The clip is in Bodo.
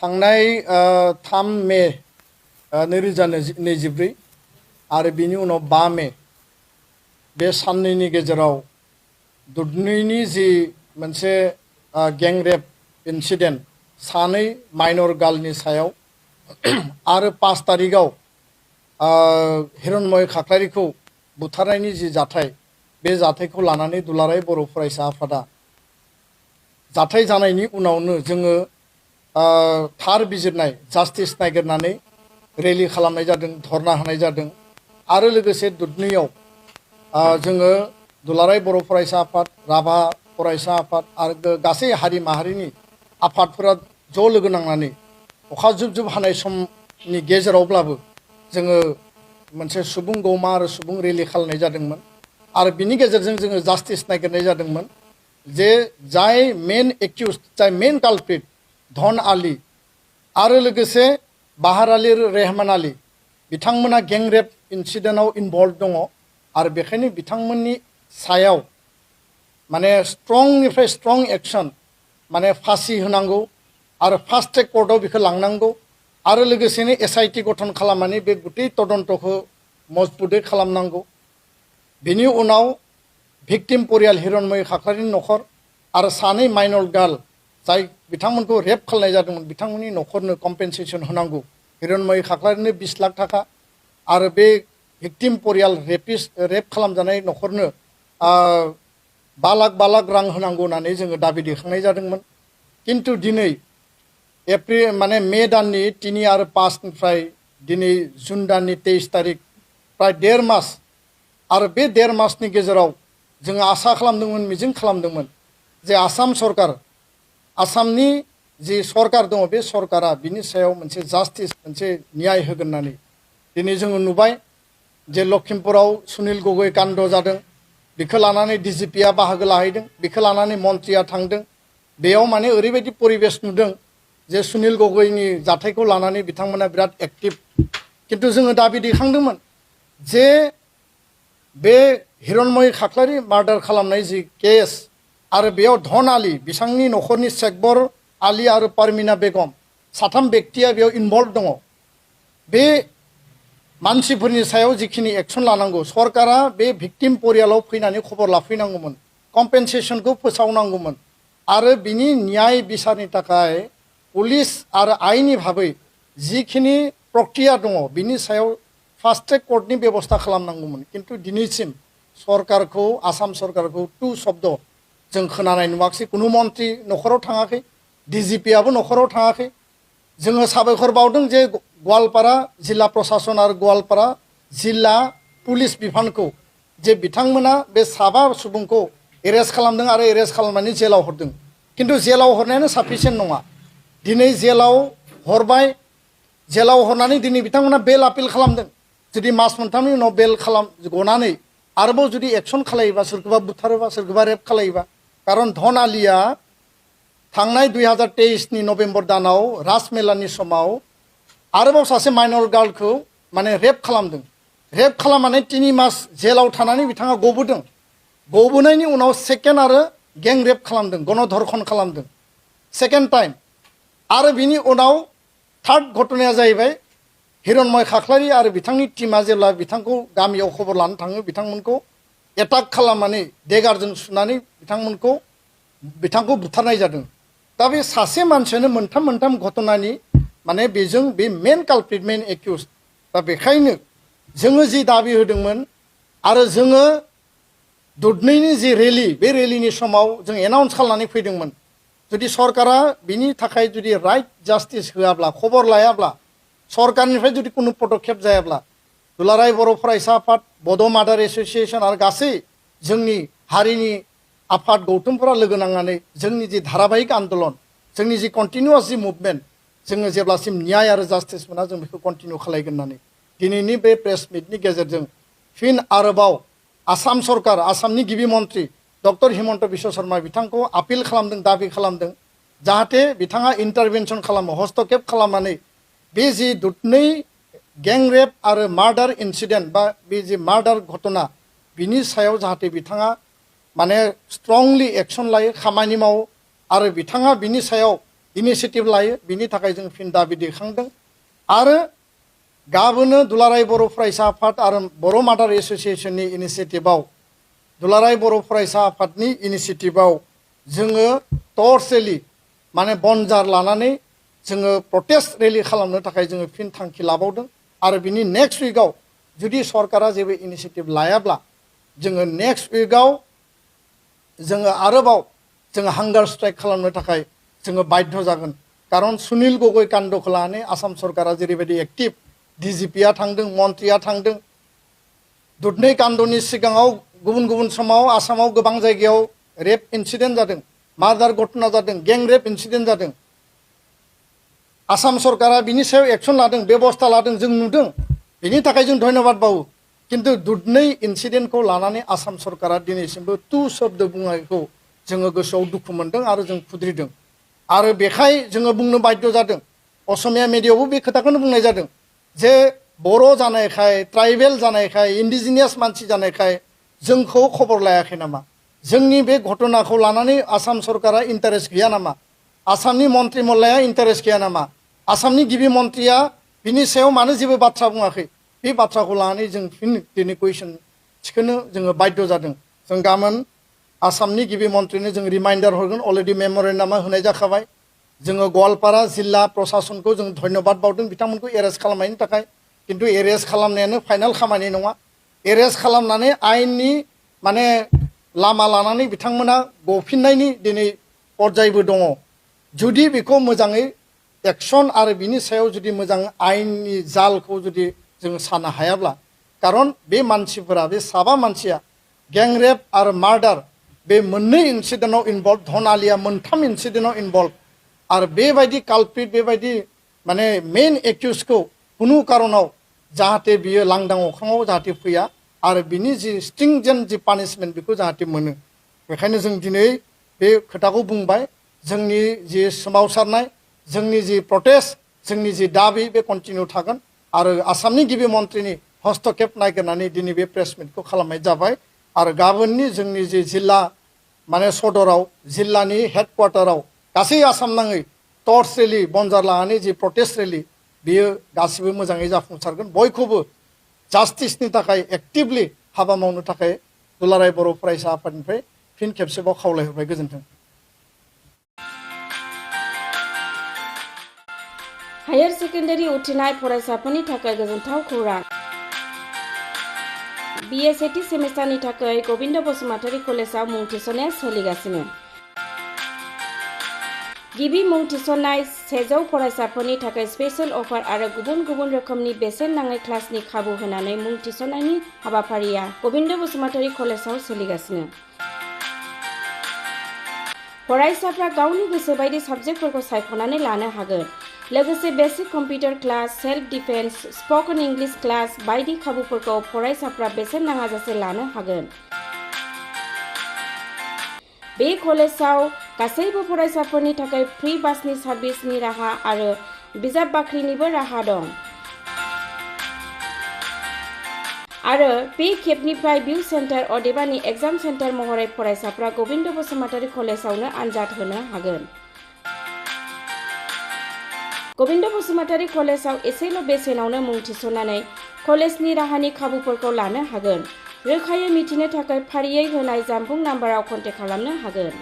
थांनाय 3 मे 2024 आरो बिनि उनाव 5 मे बे साननैनि गेजेराव दुधनैनि जि मोनसे गैंरेप इन्सिडेन्ट सानै माइनर गार्लनि सायाव आरो 5 तारिखाव हिरण्मय खाख्लारिखौ बुथारनायनि जि जाथाय बे जाथायखौ लानानै दुलाराय बर' फरायसा आफादा जाथाय जानायनि उनावनो जोङो थार बिजिरनाय जास्टिस नागिरनानै रेलि खालामनाय जादों धरना होनाय जादों आरो लोगोसे दुधनैयाव जोङो दुलाराय बर' फरायसा आफाद राभा फरायसा आफाद आरो गासै हारि माहारिनि आफादफोरा ज' लोगो नांनानै अखा जुब जुब हानाय समनि गेजेरावब्लाबो जोङो मोनसे सुबुं गौमा आरो सुबुं रेलि खालामनाय जादोंमोन आरो बिनि गेजेरजों जोङो जास्टिस नागिरनाय जादोंमोन जे जाय मेन एक्यूज जाय मेन कालप्रिट धन आली आरो लोगोसे बाहार आली रहमान आली बिथांमोना गैंरेप इन्सिडेन्टआव इनभल्व दङ आरो बेखायनो बिथांमोननि सायाव माने स्ट्रंनिफ्राय स्ट्रं एक्शन माने फासि होनांगौ आरो फास्ट ट्रेक कर्टआव बेखौ लांनांगौ आरो लोगोसेनो SIT गठन खालामनानै बे गुटै तदन्तखौ मजबुतै खालामनांगौ बेनि उनाव भिक्टिम परियाल हिरण्मय खाख्लारिनि नखर आरो सानै माइनर गार्ल जाय बिथांमोनखौ रेप खालामनाय जादोंमोन बिथांमोननि नखरनो कम्पेनसेसन होनांगौ हिरण्मय खाख्लारिनो 20 लाख थाखा आरो बे भिक्टिम परियाल रेप खालामजानाय नखरनो 5 लाख रां होनांगौ होननानै जोङो दाबि दैखांनाय जादोंमोन किन्तु दिनै एप्रिल माने मे दाननि 3 आरो 5 निफ्राय दिनै जुन दाननि 23 तारिख प्राय 1.5 मास आरो बे 1.5 मासनि गेजेराव जोङो आसा खालामदोंमोन मिजिं खालामदोंमोन जे आसाम सरकार आसामनि जि सरकार दङ बे सरकारा बिनि सायाव मोनसे जास्टिस मोनसे न्याय होगोन होननानै दिनै जोङो नुबाय जे लखिमपुराव सुनील गगৈ काण्ड जादों बेखौ लानानै DGPआ बाहागो लाहैदों बेखौ लानानै मन्थ्रिया थांदों बेयाव माने ओरैबायदि परिबेस नुदों जे सुनील गगैनि जाथायखौ लानानै बिथांमोना बिराद एक्टिभ किन्तु जोङो दाबि दैखांदोंमोन जे बे हिरण्मय खाख्लारि मार्डार खालामनाय जि केस आरो बेयाव धन आली बिथांनि नखरनि शेखबर आली आरो परमिना बेगम साथाम व्यक्तिया बेयाव इनभल्व दङ बे मानसिफोरनि सायाव जिखिनि एक्शन लानांगौ सरकारा बे भिक्टिम परियालाव फैनानै खबर लाफैनांगौमोन कम्पेनसेसनखौ फोसावनांगौमोन आरो बिनि न्याय बिसारनि थाखाय पुलिस आरो आइननि भाबै जिखिनि प्रक्रिया दङ बिनि सायाव फास्ट ट्रेक कर्टनि बेबस्था खालामनांगौमोन किन्तु दिनैसिम सरकारखौ आसाम सरकारखौ टु शब्द जों खोनानाय नुवाखै कुनु मन्थ्रि नखराव थाङाखै DGPआबो नखराव थाङाखै जोङो साबायखर बावदों जे गवालपारा जिल्ला प्रशासन आरो गवालपारा जिल्ला पुलिस बिफानखौ जे बिथांमोना बे साबा सुबुंखौ एरेस्ट खालामदों आरो एरेस्ट खालामनानै जेलाव हरदों किन्तु जेलाव हरनायानो साफिसियेन्ट नङा दिनै जेलाव हरबाय जेलाव हरनानै दिनै बिथांमोना बेल आपिल खालामदों जुदि मास मोनथामनि उनाव बेल गनानै आरोबाव जुदि एक्शन खालायोबा सोरखौबा बुथारोबा सोरखौबा रेप खालायोबा कारण धन आलिया थांनाय 2023 नि नभेम्बर दानाव राजमेलानि समाव आरोबाव सासे माइनर गार्लखौ माने रेप खालामदों रेप खालामनानै 3 मास जेलाव थानानै बिथाङा गबोदों गबोनायनि उनाव सेकेन्ड आरो गैं रेप खालामदों गणधर्षण खालामदों सेकेन्ड टाइम आरो बिनि उनाव थार्ड घटनाया जाहैबाय हिरण्मय खाख्लारि आरो बिथांनि टीमा जेब्ला बिथांखौ गामियाव खबर लानो थाङो बिथांमोनखौ एटाक खालामनानै देगारजों सुनानै बिथांखौ बुथारनाय जादों दा बे सासे मानसियानो मोनथाम घटनानि माने बेजों बे मेन कालप्रिट मेन एक्यूज दा बेखायनो जोङो जि दाबि होदोंमोन आरो जोङो दुधनैनि जि रेलि बे रेलिनि समाव जों एनाउन्स खालामनानै फैदोंमोन जुदि सरकारा बिनि थाखाय जुदि राइट जास्टिस होआब्ला खबर लायाब्ला सरकारनिफ्राय जुदि कुनु पदक्षेप जायाब्ला दुलाराय बर' फरायसा आफाद बड' मादार एस'सियेसन आरो गासै जोंनि हारिनि आफाद गौथुमफोरा लोगो नांनानै जोंनि जि धाराबाहिक आन्दलन जोंनि जि कन्टिनिउआस जि मुभमेन्ट जोङो जेब्लासिम न्याय आरो जास्टिस मोना जों बेखौ कन्टिनिउ खालायगोन होननानै दिनैनि बे प्रेस मिटनि गेजेरजों फिन आरोबाव आसाम सरकार आसामनि गिबि मन्थ्रि डक्टर हिमन्त बिश्व शर्मा बिथांखौ आपिल खालामदों दाबि खालामदों जाहाथे बिथाङा इन्टारभेनसन खालामो हस्तक्षेप खालामनानै बे जि दुधनै गैंरेप आरो मार्डार इन्सिडेन्ट बा बे जि मार्डार घटना बिनि सायाव जाहाथे बिथाङा माने स्ट्रंलि एक्शन लायो खामानि मावो आरो बिथाङा बिनि सायाव इनिशिएटिभ लायो बिनि थाखाय जों फिन दाबि दैखांदों आरो गाबोनो दुलाराय बर' फरायसा आफाद आरो बर' मादार एस'सियेशननि इनिशिएटिभआव दुलाराय बर' फरायसा आफादनि इनिशिएटिभआव जोङो टर्चेलि माने बनजार लानानै जोङो प्रटेस्ट रेलि खालामनो थाखाय जोङो फिन थांखि लाबावदों आरो बिनि नेक्स्ट उइकआव जुदि सरकारा जेबो इनिशिएटिभ लायाब्ला जोङो नेक्स्ट उइकआव जोङो आरोबाव जोङो हांगार स्ट्राइक खालामनो थाखाय जोङो बाध्य जागोन कारन सुनिल गगৈ काण्डखौ लानानै आसाम सरकारा जेरैबायदि एक्टिभ डिजिपिआ थांदों मन्त्रिया थांदों दुधनै काण्डनि सिगाङाव गुबुन गुबुन समाव आसामाव गोबां जायगायाव रेप इन्सिडेन्ट जादों मार्डार घटना जादों गें रेप इन्सिडेन्ट जादों आसाम सरकारा बिनि सायाव एक्सन लादों बेबस्था लादों जों नुदों बिनि थाखाय जों धन्यबाद बावो किन्तु दुधनै इन्सिडेन्टखौ लानानै आसाम सरकारा दिनैसिमबो तु शब्द बुंनायखौ जोङो गोसोआव दुखु मोनदों आरो जों खुद्रिदों आरो बेखाय जोङो बुंनो बाध्य जादों असमिया मिडियायावबो बे खोथाखौनो बुंनाय जादों जे बर' जानायखाय ट्राइबेल जानायखाय इन्डिजिनियास मानसि जानायखाय जोंखौ खबर लायाखै नामा जोंनि बे घटनाखौ लानानै आसाम सरकारा इन्टारेस्ट गैया नामा आसामनि मन्त्रि मल्लाया इन्टारेस्ट गैया नामा आसामनि गिबि मन्त्रिया बिनि सायाव मानो जेबो बाथ्रा बुङाखै बे बाथ्राखौ लानानै जों फिन दिनै कुइसन थिखोनो जोङो बाध्य जादों जों गाबोन आसामनि गिबि मन्त्रिनो जों रिमाइन्डार हरगोन अलरेडि मेम'रेन्डामा होनाय जाखाबाय जोङो गवालपारा जिल्ला प्रशासनखौ जों धन्यबाद बावदों बिथांमोनखौ एरेस्ट खालामनायनि थाखाय किन्तु एरेस्ट खालामनायानो फाइनाल खामानि नङा एरेस्ट खालामनानै आयेननि माने लामा लानानै बिथांमोना गफिननायनि दिनै पर्यायबो दङ जुदि बेखौ मोजाङै एक्सन आरो बिनि सायाव जुदि मोजां आयेननि जालखौ जुदि जों साननो हायाब्ला कारन बे मानसिफोरा बे साबा मानसिया गेंरेप आरो मार्डार बे मोननै इन्सिडेन्टआव इनभल्भ धनालिया मोनथाम इन्सिडेन्टआव इनभल्भ आरो बेबायदि कालप्रिट बेबायदि माने मेन एक्युजखौ कुनु कारनाव जाहाथे बियो लांदां अख्राङाव जाहाथे फैया आरो बिनि जि स्ट्रिंजेन्ट जि पानिशमेन्ट बेखौ जाहाथे मोनो बेखायनो जों दिनै बे खोथाखौ बुंबाय जोंनि जि सोमावसारनाय जोंनि जि प्रटेस्ट जोंनि जि दाबि बे कन्टिनिउ थागोन आरो आसामनि गिबि मन्त्रिनि हस्तक्षेप नागिरनानै दिनै बे प्रेस मिटखौ खालामनाय जाबाय आरो गाबोननि जोंनि जि जिल्ला माने सदराव जिल्लानि हेडक्वार्टाराव गासै आसाम नाङै टर्च रेलि बनजार लानानै जि प्रटेस्ट रेलि बियो गासिबो मोजाङै जाफुंसारगोन बयखौबो जास्टिसनि थाखाय एक्टिभलि हाबा मावनो थाखाय दुलाराय बर' फरायसा आफादनिफ्राय फिन खेबसेबाव खावलायहरबाय गोजोन्थों। हायर सेकेन्डारि उथ्रिनाय फरायसाफोरनि थाखाय गोजोनथाव खौरां BA सेथि सेमिस्टारनि थाखाय गबिन्द बसुमतारी कलेजाव मुं थिसननाया सोलिगासिनो गिबि मुं थिसननाय 100 फरायसाफोरनि थाखाय स्पेशल अफार आरो गुबुन गुबुन रोखोमनि बेसेन नाङै क्लासनि खाबु होनानै मुं थिसननायनि हाबाफारिया गबिन्द बसुमतारी कलेजाव सोलिगासिनो फरायसाफ्रा गावनि गोसो बायदि साबजेक्टफोरखौ सायख'नानै लानो हागोन लोगोसे basic computer class self defence spoken English class बायदि खाबुफोरखौ फरायसाफ्रा बेसेन नाङाजासे लानो हागोन बे कलेजाव गासैबो फरायसाफोरनि थाखाय फ्रि बासनि सार्भिसनि राहा आरो बिजाब बाख्रिनिबो राहा दं आरो बे खेबनिफ्राय भिउ सेन्टार अदेबानि एग्जाम सेन्टार महरै फरायसाफ्रा गबिन्द बसुमतारी कलेजावनो आनजाद होनो हागोन गबिन्द बसुमतारी कलेजाव एसेल' बेसेनावनो मुं थिसननानै कलेजनि राहानि खाबुफोरखौ लानो हागोन रोखायै मिथिनो थाखाय फारियै होनाय जानबुं नाम्बाराव कन्टेक्ट खालामनो हागोन।